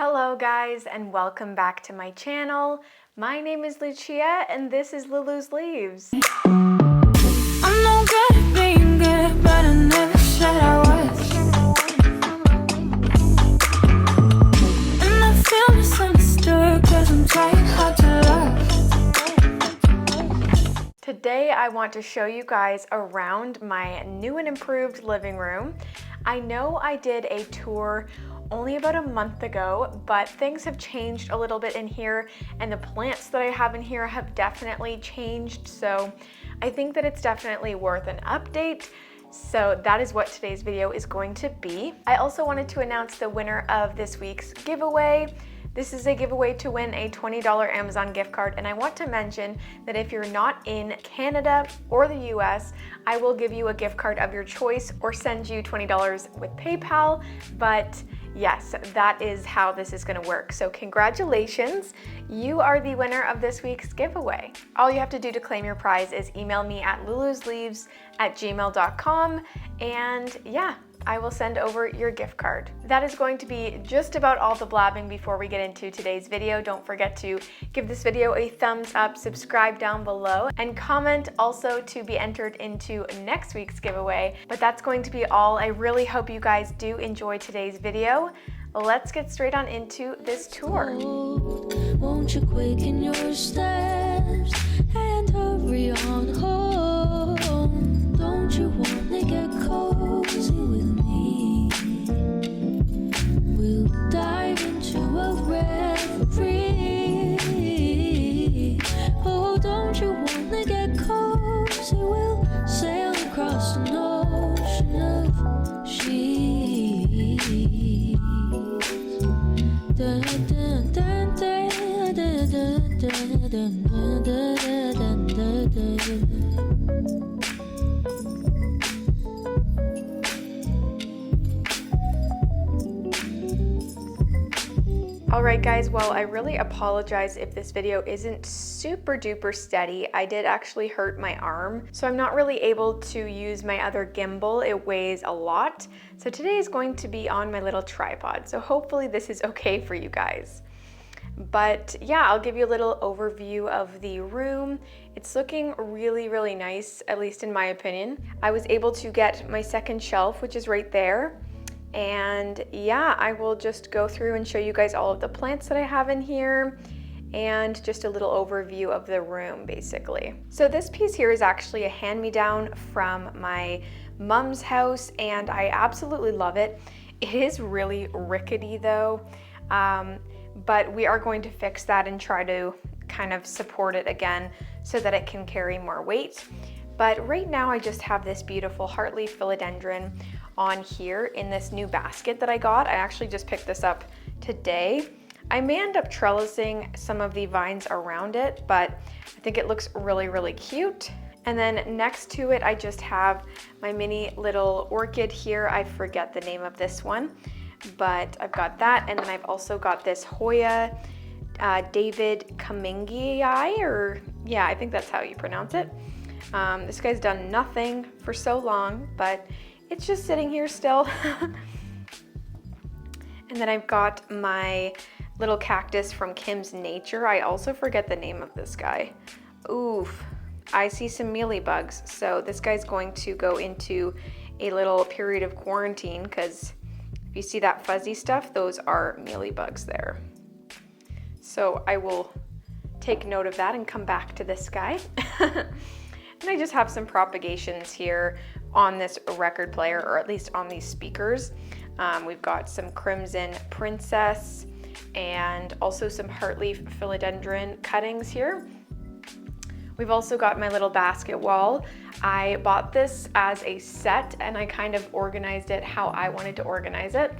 Hello guys, and welcome back to my channel. My name is Lucia and this is Lulu's Leaves. I'm no good at being good, but I never said I was. And I feel misunderstood, cause I'm trying hard to love. Today I want to show you guys around my new and improved living room. I know I did a tour only about a month ago, but things have changed a little bit in here and the plants that I have in here have definitely changed. So I think that it's definitely worth an update. So that is what today's video is going to be. I also wanted to announce the winner of this week's giveaway. This is a giveaway to win a $20 Amazon gift card, and I want to mention that if you're not in Canada or the US, I will give you a gift card of your choice or send you $20 with PayPal, but yes, that is how this is going to work. So congratulations, you are the winner of this week's giveaway. All you have to do to claim your prize is email me at lulusleaves@gmail.com, and yeah, I will send over your gift card. That is going to be just about all the blabbing before we get into today's video. Don't forget to give this video a thumbs up, subscribe down below, and comment also to be entered into next week's giveaway. But that's going to be all. I really hope you guys do enjoy today's video. Let's get straight on into this tour. Won't you quicken your steps and hurry on home? Don't you want to get cozy with me? We'll dive into a reverie. Oh, don't you want to get cozy? We'll sail across an ocean of sheets. Dun, dun, dun, dun, dun, dun, dun, dun, dun, dun, dun. Alright guys, well I really apologize if this video isn't super duper steady. I did actually hurt my arm, so I'm not really able to use my other gimbal. It weighs a lot. So today is going to be on my little tripod, so hopefully this is okay for you guys. But yeah, I'll give you a little overview of the room. It's looking really, really nice, at least in my opinion. I was able to get my second shelf, which is right there. And yeah, I will just go through and show you guys all of the plants that I have in here and just a little overview of the room basically. So this piece here is actually a hand-me-down from my mom's house and I absolutely love it. It is really rickety though, but we are going to fix that and try to kind of support it again so that it can carry more weight. But right now I just have this beautiful heartleaf philodendron on here in this new basket that I got. I actually just picked this up today. I may end up trellising some of the vines around it, but I think it looks really, really cute. And then next to it, I just have my mini little orchid here. I forget the name of this one, but I've got that. And then I've also got this Hoya David Kamingii, or yeah, I think that's how you pronounce it. This guy's done nothing for so long, but it's just sitting here still. And then I've got my little cactus from Kim's Nature. I also forget the name of this guy. Oof, I see some mealybugs. So this guy's going to go into a little period of quarantine because if you see that fuzzy stuff, those are mealybugs there. So I will take note of that and come back to this guy. And I just have some propagations here on this record player, or at least on these speakers. We've got some Crimson Princess and also some Heartleaf Philodendron cuttings here. We've also got my little basket wall. I bought this as a set and I kind of organized it how I wanted to organize it.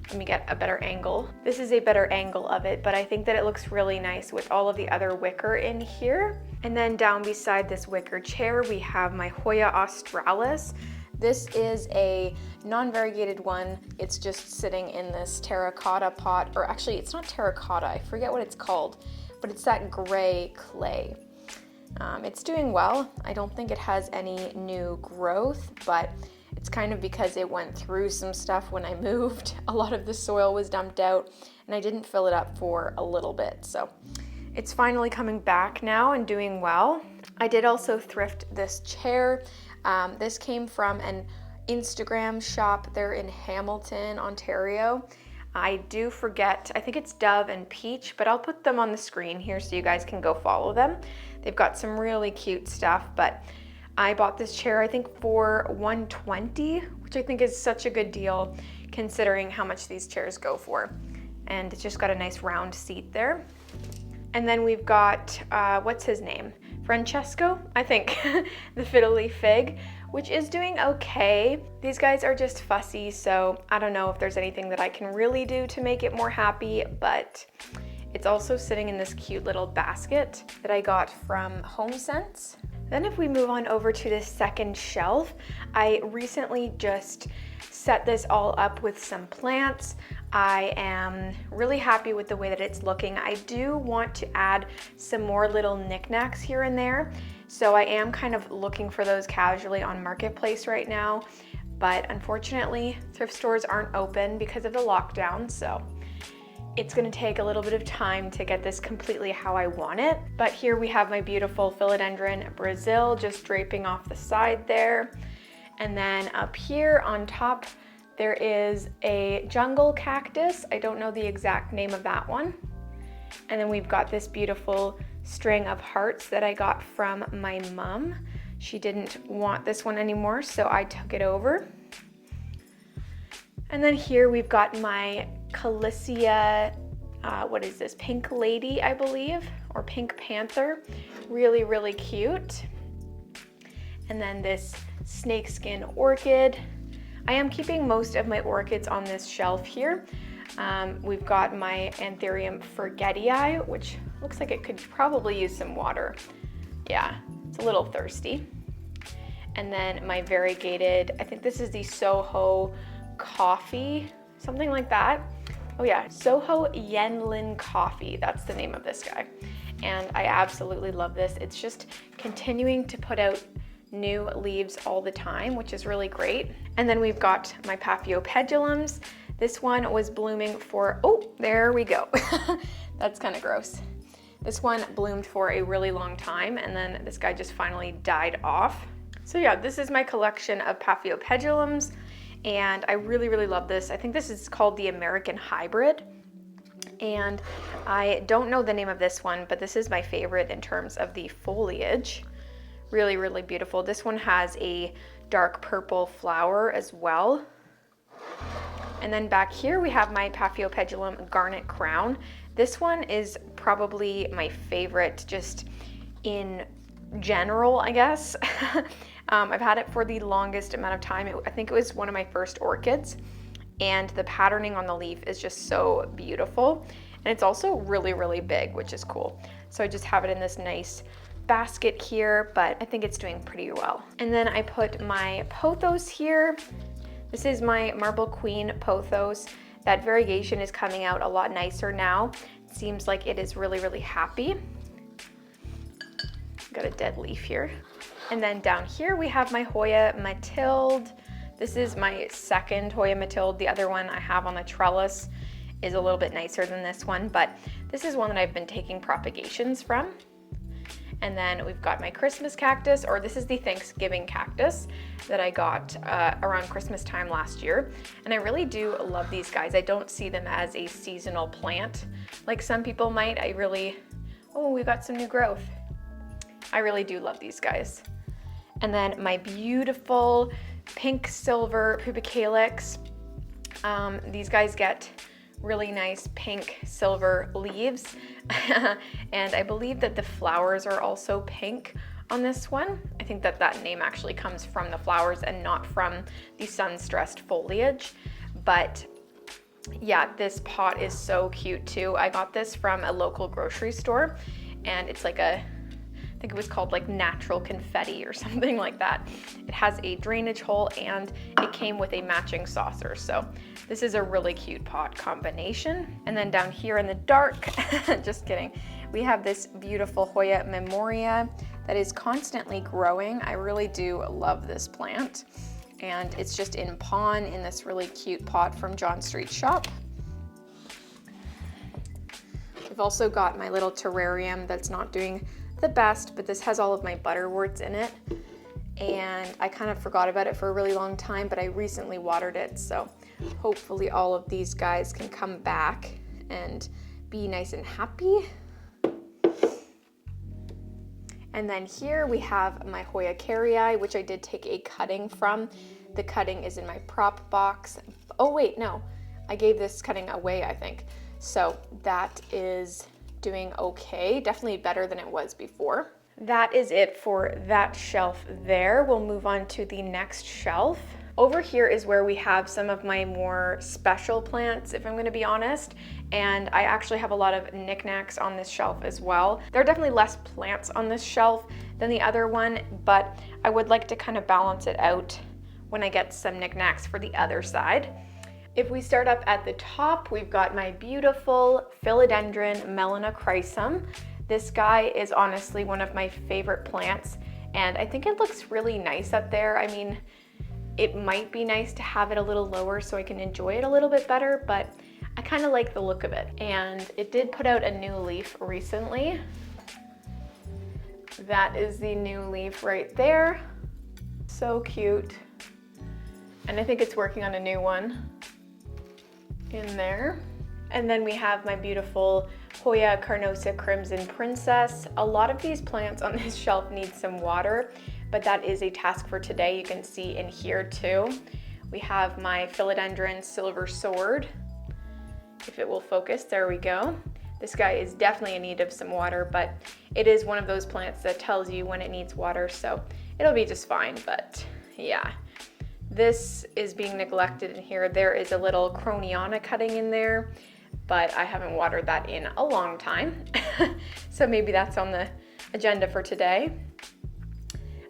Let me get a better angle. This is a better angle of it, but I think that it looks really nice with all of the other wicker in here. And then down beside this wicker chair, we have my Hoya Australis. This is a non-variegated one. It's just sitting in this terracotta pot, or actually it's not terracotta, I forget what it's called, but it's that gray clay. It's doing well. I don't think it has any new growth, but it's kind of because it went through some stuff when I moved. A lot of the soil was dumped out and I didn't fill it up for a little bit. So it's finally coming back now and doing well. I did also thrift this chair. This came from an Instagram shop. They're in Hamilton, Ontario. I do forget, I think it's Dove and Peach, but I'll put them on the screen here so you guys can go follow them. They've got some really cute stuff, but I bought this chair, I think for $120, which I think is such a good deal considering how much these chairs go for. And it's just got a nice round seat there. And then we've got, what's his name? Francesco, I think, the fiddly fig, which is doing okay. These guys are just fussy, so I don't know if there's anything that I can really do to make it more happy, but it's also sitting in this cute little basket that I got from HomeSense. Then if we move on over to this second shelf, I recently just set this all up with some plants. I am really happy with the way that it's looking. I do want to add some more little knickknacks here and there. So I am kind of looking for those casually on Marketplace right now, but unfortunately thrift stores aren't open because of the lockdown. So it's gonna take a little bit of time to get this completely how I want it. But here we have my beautiful Philodendron Brazil just draping off the side there. And then up here on top, there is a jungle cactus. I don't know the exact name of that one. And then we've got this beautiful string of hearts that I got from my mom. She didn't want this one anymore, so I took it over. And then here we've got my Calicia, what is this, Pink Lady, I believe, or Pink Panther. Really, really cute. And then this Snakeskin Orchid. I am keeping most of my orchids on this shelf here. We've got my Anthurium Forgetii, which looks like it could probably use some water. Yeah, it's a little thirsty. And then my variegated, I think this is the Soho Coffee, something like that. Oh yeah, Soho Yenlin Coffee, that's the name of this guy. And I absolutely love this. It's just continuing to put out new leaves all the time, which is really great. And then we've got my Papio Pendulums. This one was blooming for, oh, there we go. That's kind of gross. This one bloomed for a really long time, and then this guy just finally died off. So yeah, this is my collection of Paphio Pendulums, and I really, really love this. I think this is called the American Hybrid, and I don't know the name of this one, but this is my favorite in terms of the foliage. Really, really beautiful. This one has a dark purple flower as well. And then back here we have my Paphio Pendulum Garnet Crown. This one is probably my favorite just in general, I guess. I've had it for the longest amount of time. I think it was one of my first orchids, and the patterning on the leaf is just so beautiful. And it's also really, really big, which is cool. So I just have it in this nice basket here, but I think it's doing pretty well. And then I put my Pothos here. This is my Marble Queen Pothos. That variegation is coming out a lot nicer now. It seems like it is really, really happy. Got a dead leaf here. And then down here we have my Hoya Matilde. This is my second Hoya Matilde. The other one I have on the trellis is a little bit nicer than this one, but this is one that I've been taking propagations from. And then we've got my Christmas cactus, or this is the Thanksgiving cactus that I got around Christmas time last year. And I really do love these guys. I don't see them as a seasonal plant like some people might. Oh, we got some new growth. I really do love these guys. And then my beautiful pink silver Pupicalix. These guys get really nice pink silver leaves. And I believe that the flowers are also pink on this one. I think that that name actually comes from the flowers and not from the sun-stressed foliage. But yeah, this pot is so cute too. I got this from a local grocery store, and it's like I think it was called like natural confetti or something like that. It has a drainage hole and it came with a matching saucer. So this is a really cute pot combination. And then down here in the dark, just kidding, we have this beautiful Hoya Memoria that is constantly growing. I really do love this plant. And it's just in pawn in this really cute pot from John Street Shop. I've also got my little terrarium that's not doing the best, but this has all of my butterworts in it. And I kind of forgot about it for a really long time, but I recently watered it. So hopefully all of these guys can come back and be nice and happy. And then here we have my Hoya Chelsea, which I did take a cutting from. The cutting is in my prop box. Oh wait, no, I gave this cutting away, I think. So that is doing okay, definitely better than it was before. That is it for that shelf there. We'll move on to the next shelf. Over here is where we have some of my more special plants, if I'm gonna be honest. And I actually have a lot of knickknacks on this shelf as well. There are definitely less plants on this shelf than the other one, but I would like to kind of balance it out when I get some knickknacks for the other side. If we start up at the top, we've got my beautiful Philodendron Melanocrysom. This guy is honestly one of my favorite plants, and I think it looks really nice up there. I mean, it might be nice to have it a little lower so I can enjoy it a little bit better, but I kind of like the look of it. And it did put out a new leaf recently. That is the new leaf right there. So cute. And I think it's working on a new one in there. And then we have my beautiful Hoya Carnosa Crimson Princess. A lot of these plants on this shelf need some water, but that is a task for today. You can see in here too. We have my Philodendron Silver Sword. If it will focus, there we go. This guy is definitely in need of some water, but it is one of those plants that tells you when it needs water, so it'll be just fine, but yeah. This is being neglected in here. There is a little Croniana cutting in there, but I haven't watered that in a long time. So maybe that's on the agenda for today.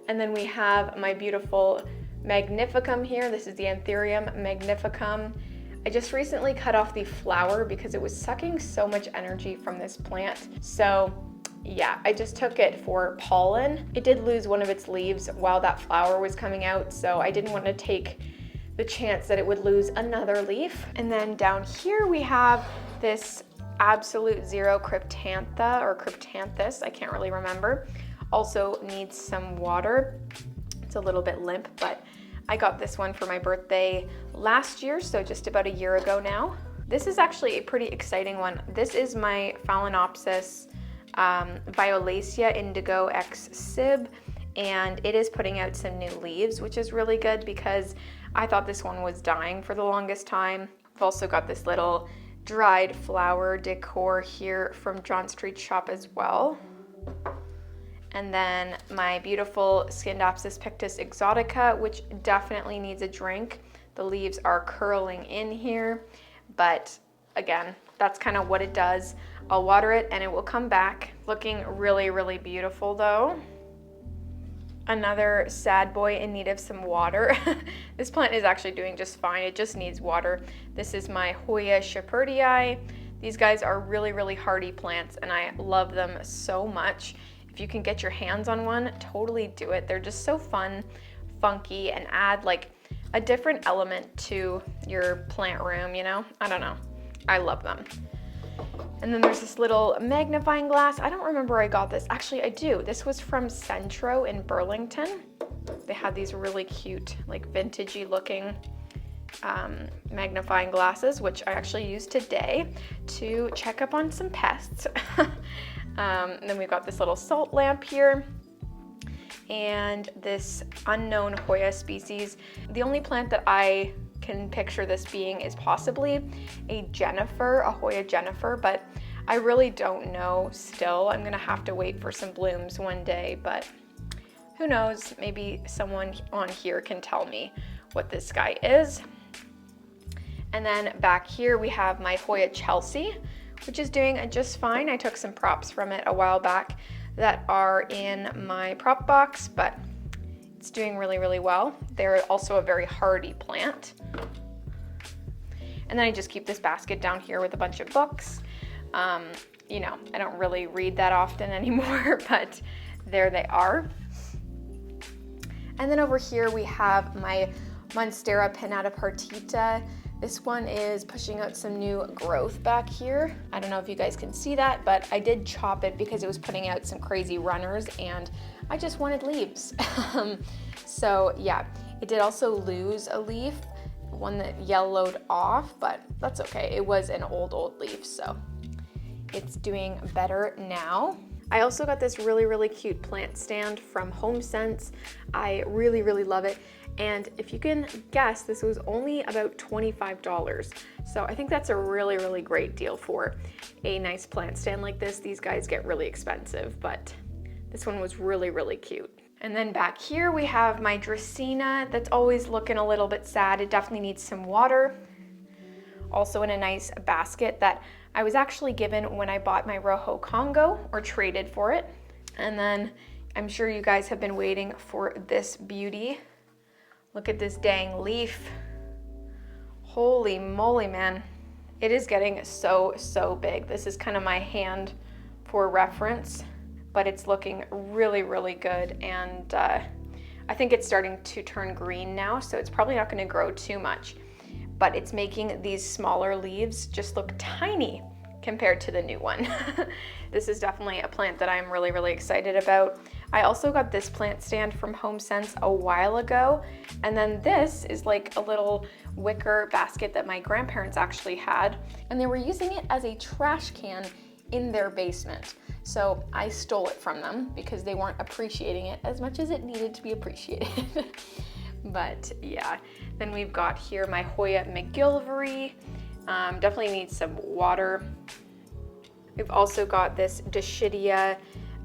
And then we have my beautiful Magnificum here. This is the Anthurium Magnificum. I just recently cut off the flower because it was sucking so much energy from this plant. So yeah, I just took it for pollen. It did lose one of its leaves while that flower was coming out, so I didn't want to take the chance that it would lose another leaf. And then down here we have this Absolute Zero Cryptantha or Cryptanthus, I can't really remember. Also needs some water. It's a little bit limp, but I got this one for my birthday last year, so just about a year ago now. This is actually a pretty exciting one. This is my Phalaenopsis Violacea Indigo X Sib, and it is putting out some new leaves, which is really good because I thought this one was dying for the longest time. I've also got this little dried flower decor here from John Street Shop as well. And then my beautiful Scindapsus Pictus Exotica, which definitely needs a drink. The leaves are curling in here, but again, that's kind of what it does. I'll water it and it will come back. Looking really, really beautiful though. Another sad boy in need of some water. This plant is actually doing just fine. It just needs water. This is my Hoya Shepherdii. These guys are really, really hardy plants and I love them so much. If you can get your hands on one, totally do it. They're just so fun, funky, and add like a different element to your plant room, you know? I don't know. I love them. And then there's this little magnifying glass. I don't remember where I got this. Actually, I do. This was from Centro in Burlington. They had these really cute, like vintagey looking magnifying glasses, which I actually used today to check up on some pests. And then we've got this little salt lamp here and this unknown Hoya species. The only plant that I can picture this being is possibly a Jennifer, a Hoya Jennifer, but I really don't know still. I'm gonna have to wait for some blooms one day, but who knows, maybe someone on here can tell me what this guy is. And then back here we have my Hoya Chelsea, which is doing just fine. I took some props from it a while back that are in my prop box, but it's doing really, really well. They're also a very hardy plant. And then I just keep this basket down here with a bunch of books. You know, I don't really read that often anymore, but there they are. And then over here we have my Monstera Pinata Partita. This one is pushing out some new growth back here. I don't know if you guys can see that, but I did chop it because it was putting out some crazy runners and I just wanted leaves. So yeah, it did also lose a leaf, one that yellowed off, but that's okay. It was an old leaf, so it's doing better now. I also got this really cute plant stand from HomeSense. I really love it. And if you can guess, this was only about $25. So I think that's a really great deal for a nice plant stand like this. These guys get really expensive, but this one was really cute. And then back here we have my Dracaena that's always looking a little bit sad. It definitely needs some water. Also in a nice basket that I was actually given when I bought my rojo Congo, or traded for it. And then I'm sure you guys have been waiting for this beauty. Look at this dang leaf. Holy moly, man. It is getting so big. This is kind of my hand for reference, but it's looking really good. And I think it's starting to turn green now, so it's probably not gonna grow too much, but it's making these smaller leaves just look tiny compared to the new one. This is definitely a plant that I'm really excited about. I also got this plant stand from HomeSense a while ago, and then this is like a little wicker basket that my grandparents actually had, and they were using it as a trash can in their basement. So I stole it from them because they weren't appreciating it as much as it needed to be appreciated. But yeah, then we've got here my Hoya Mcgilvery. Definitely needs some water. We've also got this Dashidia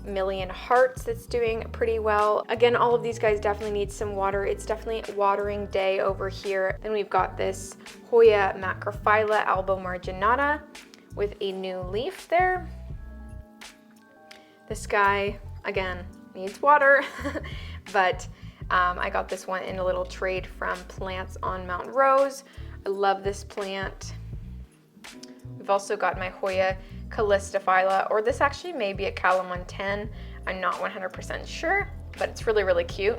Million Hearts that's doing pretty well. Again, all of these guys definitely need some water. It's definitely watering day over here. Then we've got this Hoya Macrophylla albomarginata with a new leaf there. This guy, again, needs water, but I got this one in a little trade from Plants on Mount Rose. I love this plant. We've also got my Hoya Callistophylla, or this actually may be a Callum 110. I'm not 100% sure, but it's really cute.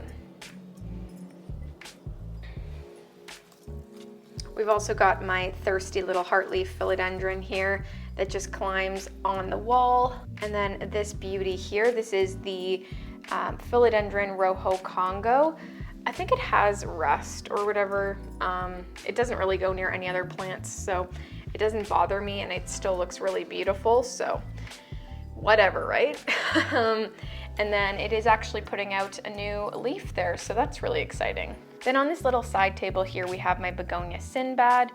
We've also got my thirsty little heartleaf philodendron here that just climbs on the wall. And then this beauty here, this is the Philodendron Rojo Congo. I think it has rust or whatever. It doesn't really go near any other plants, so it doesn't bother me, and it still looks really beautiful, so whatever, right? And then it is actually putting out a new leaf there, so that's really exciting. Then on this little side table here, we have my Begonia Sinbad.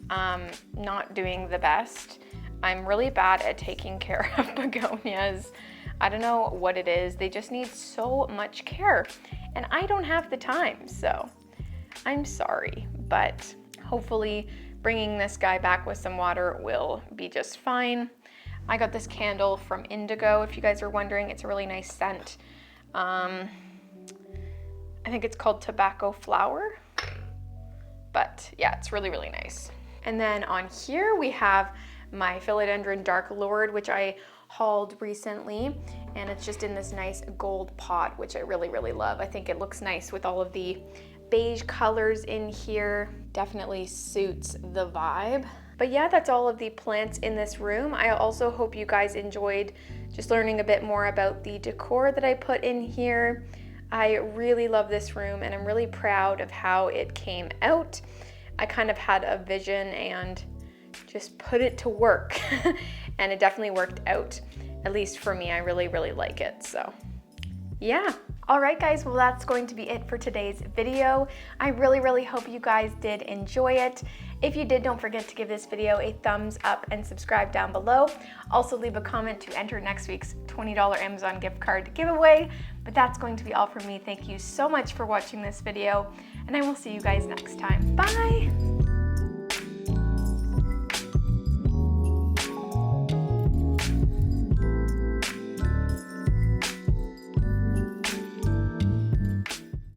Not doing the best. I'm really bad at taking care of begonias. I don't know what it is. They just need so much care, and I don't have the time, so I'm sorry, but hopefully bringing this guy back with some water will be just fine. I got this candle from Indigo, if you guys are wondering. It's a really nice scent. I think it's called Tobacco Flower, but yeah, it's really nice. And then on here we have my Philodendron Dark Lord, which I hauled recently, and it's just in this nice gold pot, which I really love. I think it looks nice with all of the beige colors in here. Definitely suits the vibe. But yeah, that's all of the plants in this room. I also hope you guys enjoyed just learning a bit more about the decor that I put in here. I really love this room, and I'm really proud of how it came out. I kind of had a vision and just put it to work, and it definitely worked out. At least for me, I really like it, so yeah. Alright guys, well that's going to be it for today's video. I really hope you guys did enjoy it. If you did, don't forget to give this video a thumbs up and subscribe down below. Also leave a comment to enter next week's $20 Amazon gift card giveaway. But that's going to be all from me. Thank you so much for watching this video, and I will see you guys next time. Bye!